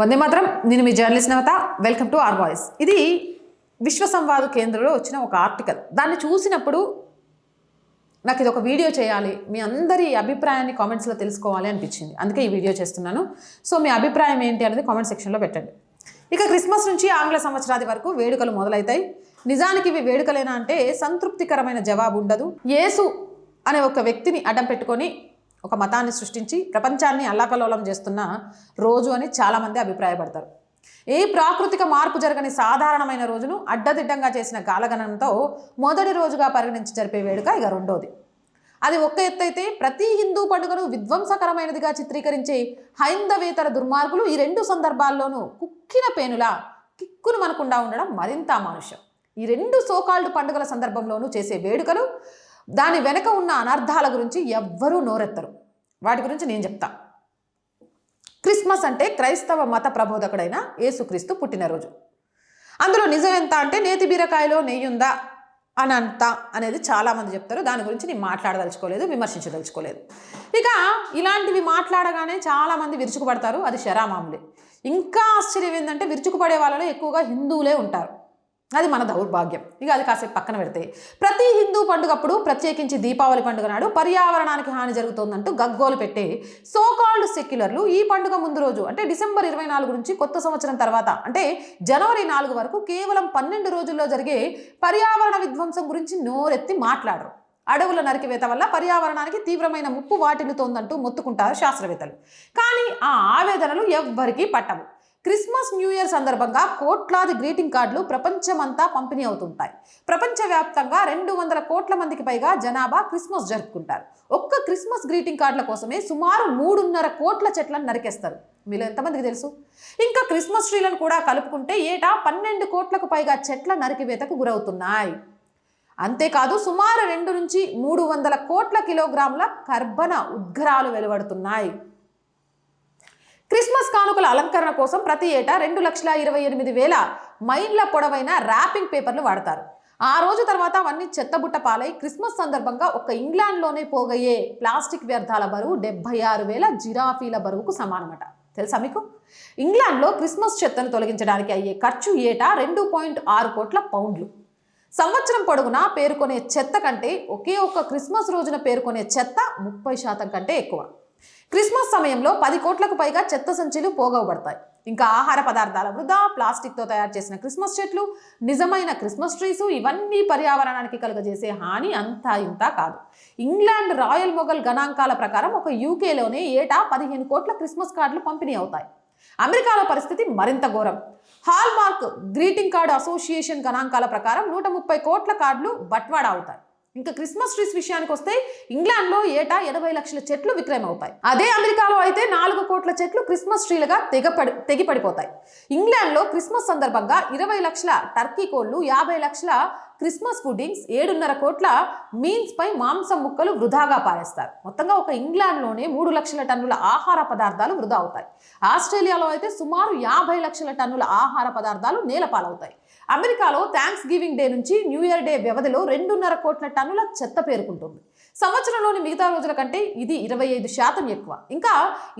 వందే మాత్రం. నేను మీ journalist Navata. Welcome to R Voice. ఇది విశ్వ సంవాద కేంద్రంలో వచ్చిన ఒక ఆర్టికల్. దాన్ని చూసినప్పుడు నాకు ఇది ఒక వీడియో చేయాలి, మీ అందరి అభిప్రాయాన్ని కామెంట్స్లో తెలుసుకోవాలి అనిపించింది. అందుకే ఈ వీడియో చేస్తున్నాను. సో మీ అభిప్రాయం ఏంటి అనేది కామెంట్ సెక్షన్లో పెట్టండి. ఇక క్రిస్మస్ నుంచి ఆంగ్ల సంవత్సరాది వరకు వేడుకలు మొదలవుతాయి. నిజానికి ఇవి వేడుకలేనా అంటే సంతృప్తికరమైన జవాబు ఉండదు. యేసు అనే ఒక వ్యక్తిని అడ్డం పెట్టుకొని ఒక మతాన్ని సృష్టించి ప్రపంచాన్ని అల్లాకల్లోలం చేస్తున్న రోజు అని చాలామంది అభిప్రాయపడతారు. ఏ ప్రాకృతిక మార్పు జరగని సాధారణమైన రోజును అడ్డదిడ్డంగా చేసిన కాలగణనంతో మొదటి రోజుగా పరిగణించి జరిపే వేడుక ఇక రెండోది. అది ఒక్క ఎత్తు అయితే ప్రతి హిందూ పండుగను విధ్వంసకరమైనదిగా చిత్రీకరించే హైందవేతర దుర్మార్గులు ఈ రెండు సందర్భాల్లోనూ కుక్కిన పేనులా కిక్కును మనకుండా ఉండడం మరింత అమానుష్యం. ఈ రెండు సోకాల్డ్ పండుగల సందర్భంలోనూ చేసే వేడుకలు, దాని వెనక ఉన్న అనర్థాల గురించి ఎవ్వరూ నోరెత్తరు. వాటి గురించి నేను చెప్తా. క్రిస్మస్ అంటే క్రైస్తవ మత ప్రబోధకుడైన యేసుక్రీస్తు పుట్టినరోజు. అందులో నిజం ఎంత అంటే నేతి బీరకాయలో నెయ్యి ఉందా అని అంత అనేది చాలామంది చెప్తారు. దాని గురించి నేను మాట్లాడదలుచుకోలేదు, విమర్శించదలుచుకోలేదు. ఇక ఇలాంటివి మాట్లాడగానే చాలామంది విరుచుకుపడతారు. అది శరామాములే. ఇంకా ఆశ్చర్యం ఏంటంటే విరుచుకుపడే వాళ్ళలో ఎక్కువగా హిందువులే ఉంటారు. అది మన దౌర్భాగ్యం. ఇక అది కాసేపు పక్కన పెడితే, ప్రతి హిందూ పండుగప్పుడు ప్రత్యేకించి దీపావళి పండుగ నాడు పర్యావరణానికి హాని జరుగుతోందంటూ గగ్గోలు పెట్టే సోకాల్డ్ సెక్యులర్లు ఈ పండుగ ముందు రోజు అంటే డిసెంబర్ 24 నుంచి కొత్త సంవత్సరం తర్వాత అంటే జనవరి 4 వరకు కేవలం 12 రోజుల్లో జరిగే పర్యావరణ విధ్వంసం గురించి నోరెత్తి మాట్లాడరు. అడవుల నరికివేత వల్ల పర్యావరణానికి తీవ్రమైన ముప్పు వాటిల్లుతోందంటూ మొత్తుకుంటారు శాస్త్రవేత్తలు. కానీ ఆ ఆవేదనలు ఎవ్వరికీ పట్టవు. క్రిస్మస్, న్యూ ఇయర్ సందర్భంగా కోట్లాది గ్రీటింగ్ కార్డులు ప్రపంచమంతా పంపిణీ అవుతుంటాయి. ప్రపంచవ్యాప్తంగా 200 కోట్ల మందికి పైగా జనాభా క్రిస్మస్ జరుపుకుంటారు. ఒక్క క్రిస్మస్ గ్రీటింగ్ కార్డుల కోసమే సుమారు 3.5 కోట్ల చెట్లను నరికేస్తారు. మీలో ఎంతమందికి తెలుసు? ఇంకా క్రిస్మస్ ట్రీలను కూడా కలుపుకుంటే ఏటా 12 కోట్లకు పైగా చెట్ల నరికివేతకు గురవుతున్నాయి. అంతేకాదు సుమారు 2 నుంచి 300 కోట్ల కిలోగ్రాముల కర్బన ఉద్గారాలు వెలువడుతున్నాయి. క్రిస్మస్ కానుకల అలంకరణ కోసం ప్రతి ఏటా 2,28,000 మైళ్ళ పొడవైన ర్యాపింగ్ పేపర్లు వాడతారు. ఆ రోజు తర్వాత అవన్నీ చెత్తబుట్ట పాలై క్రిస్మస్ సందర్భంగా ఒక్క ఇంగ్లాండ్లోనే పోగయ్యే ప్లాస్టిక్ వ్యర్థాల బరువు 76,000 జిరాఫీల బరువుకు సమానమట. తెలుసా మీకు? ఇంగ్లాండ్లో క్రిస్మస్ చెత్తను తొలగించడానికి అయ్యే ఖర్చు ఏటా 2.6 కోట్ల పౌండ్లు. సంవత్సరం పొడుగునా పేరుకొనే చెత్త కంటే ఒకే ఒక్క క్రిస్మస్ రోజున పేరుకొనే చెత్త 30% కంటే ఎక్కువ. క్రిస్మస్ సమయంలో 10 కోట్లకు పైగా చెత్త సంచులు పోగవబడతాయి. ఇంకా ఆహార పదార్థాల వృధా, ప్లాస్టిక్తో తయారు చేసిన క్రిస్మస్ చెట్లు, నిజమైన క్రిస్మస్ ట్రీసు ఇవన్నీ పర్యావరణానికి కలుగజేసే హాని అంతా ఇంత కాదు. ఇంగ్లాండ్ రాయల్ మొఘల్ గణాంకాల ప్రకారం ఒక యూకేలోనే ఏటా 15 కోట్ల క్రిస్మస్ కార్డులు పంపిణీ అవుతాయి. అమెరికాలో పరిస్థితి మరింత ఘోరం. హాల్మార్క్ గ్రీటింగ్ కార్డు అసోసియేషన్ గణాంకాల ప్రకారం 130 కోట్ల కార్డులు బట్వాడా అవుతాయి. ఇంకా క్రిస్మస్ ట్రీస్ విషయానికి వస్తే ఇంగ్లాండ్లో ఏటా 80 లక్షల చెట్లు విక్రయం అవుతాయి. అదే అమెరికాలో అయితే 4 కోట్ల చెట్లు క్రిస్మస్ ట్రీలుగా తెగిపడిపోతాయి. ఇంగ్లాండ్లో క్రిస్మస్ సందర్భంగా 20 లక్షల టర్కీ కోళ్లు, 50 లక్షల క్రిస్మస్ పుడ్డింగ్స్, 7.5 కోట్ల మీన్స్ పై మాంసం ముక్కలు వృధాగా పారేస్తారు. మొత్తంగా ఒక ఇంగ్లాండ్లోనే 3 లక్షల టన్నుల ఆహార పదార్థాలు వృధా అవుతాయి. ఆస్ట్రేలియాలో అయితే సుమారు 50 లక్షల టన్నుల ఆహార పదార్థాలు నేలపాలవుతాయి. అమెరికాలో థ్యాంక్స్ గివింగ్ డే నుంచి న్యూ ఇయర్ డే వ్యవధిలో 2.5 కోట్ల టన్నుల చెత్త పేరుకుంటుంది. సంవత్సరంలోని మిగతా రోజుల కంటే ఇది 25% ఎక్కువ. ఇంకా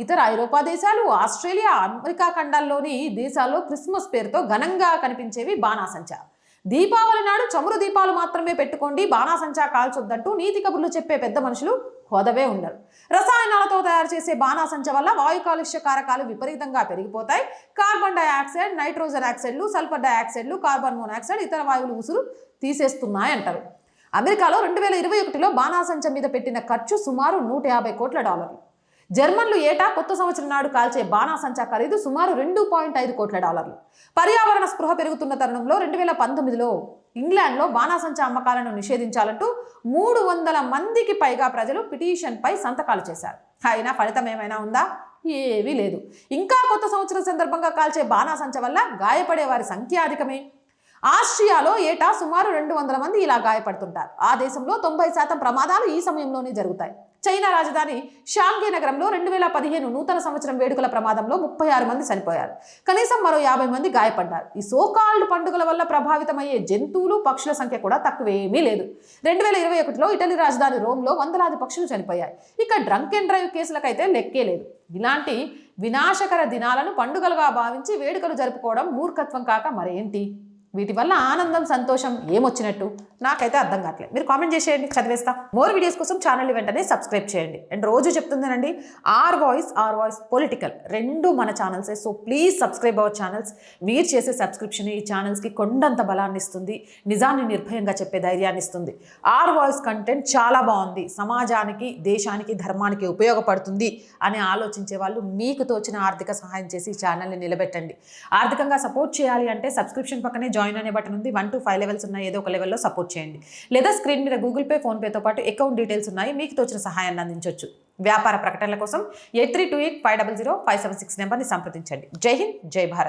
ఇతర ఐరోపా దేశాలు, ఆస్ట్రేలియా, అమెరికా ఖండాల్లోని దేశాల్లో క్రిస్మస్ పేరుతో ఘనంగా కనిపించేవి బాణాసంచా. దీపావళి నాడు చమురు దీపాలు మాత్రమే పెట్టుకోండి, బాణాసంచా కాల్చొద్దంటూ నీతి కబుర్లు చెప్పే పెద్ద మనుషులు హోదవే ఉండరు. రసాయనాలతో తయారు చేసే బాణాసంచ వల్ల వాయు కాలుష్య కారకాలు విపరీతంగా పెరిగిపోతాయి. కార్బన్ డైఆక్సైడ్, నైట్రోజన్ ఆక్సైడ్లు, సల్ఫర్ డైఆక్సైడ్లు, కార్బన్ మోనాక్సైడ్, ఇతర వాయువులు ఉసురు తీసేస్తున్నాయంటారు. అమెరికాలో 2021లో బాణాసంచ మీద పెట్టిన ఖర్చు సుమారు $150 కోట్ల. జర్మన్లు ఏటా కొత్త సంవత్సరం నాడు కాల్చే బాణాసంచా ఖరీదు సుమారు $2.5 కోట్ల. పర్యావరణ స్పృహ పెరుగుతున్న తరుణంలో 2019లో ఇంగ్లాండ్లో బాణాసంచా అమ్మకాలను నిషేధించాలంటూ 300 మందికి పైగా ప్రజలు పిటిషన్పై సంతకాలు చేశారు. అయినా ఫలితం ఏమైనా ఉందా? ఏవీ లేదు. ఇంకా కొత్త సంవత్సరం సందర్భంగా కాల్చే బాణాసంచ వల్ల గాయపడే వారి సంఖ్య అధికమే. ఆస్ట్రియాలో ఏటా సుమారు 200 మంది ఇలా గాయపడుతుంటారు. ఆ దేశంలో 90% ప్రమాదాలు ఈ సమయంలోనే జరుగుతాయి. చైనా రాజధాని షాంఘై నగరంలో 2015 నూతన సంవత్సరం వేడుకల ప్రమాదంలో 36 మంది చనిపోయారు. కనీసం మరో 50 మంది గాయపడ్డారు. ఈ సోకాల్డ్ పండుగల వల్ల ప్రభావితమయ్యే జంతువులు, పక్షుల సంఖ్య కూడా తక్కువేమీ లేదు. 2021లో ఇటలీ రాజధాని రోమ్లో వందలాది పక్షులు చనిపోయాయి. ఇక డ్రంక్ అండ్ డ్రైవ్ కేసులకైతే లెక్కే లేదు. ఇలాంటి వినాశకర దినాలను పండుగలుగా భావించి వేడుకలు జరుపుకోవడం మూర్ఖత్వం కాక మరేంటి? వీటి వల్ల ఆనందం, సంతోషం ఏమొచ్చినట్టు నాకైతే అర్థం కావట్లేదు. మీరు కామెంట్ చేసేయండి, చదివేస్తా. మోర్ వీడియోస్ కోసం ఛానల్ని వెంటనే సబ్స్క్రైబ్ చేయండి. అండ్ రోజు చెప్తుందేనండి, ఆర్ వాయిస్ పొలిటికల్ రెండు మన ఛానల్సే. So please subscribe our channels. మీరు చేసే సబ్స్క్రిప్షన్ ఈ ఛానల్స్కి కొండంత బలాన్ని ఇస్తుంది, నిజాన్ని నిర్భయంగా చెప్పే ధైర్యాన్ని ఇస్తుంది. ఆర్ వాయిస్ కంటెంట్ చాలా బాగుంది, సమాజానికి, దేశానికి, ధర్మానికి ఉపయోగపడుతుంది అని ఆలోచించే వాళ్ళు మీకు తోచిన ఆర్థిక సహాయం చేసి ఈ ఛానల్ని నిలబెట్టండి. ఆర్థికంగా సపోర్ట్ చేయాలి అంటే సబ్స్క్రిప్షన్ పక్కనే జాయిన్ అనే బటన్ ఉంది. 1 to 5 లెవెల్స్ ఉన్నాయి. ఏదో ఒక లెవెల్లో సపోర్ట్ చేయండి. లేదా స్క్రీన్ మీద గూగుల్ పే, ఫోన్ పేతో పాటు అకౌంట్ డీటెయిల్స్ ఉన్నాయి. మీకు తోచిన సహాయాన్ని అందించవచ్చు. వ్యాపార ప్రకటనల కోసం 8328500576 నెంబర్ని సంప్రదించండి. జై హింద్, జై భారత్.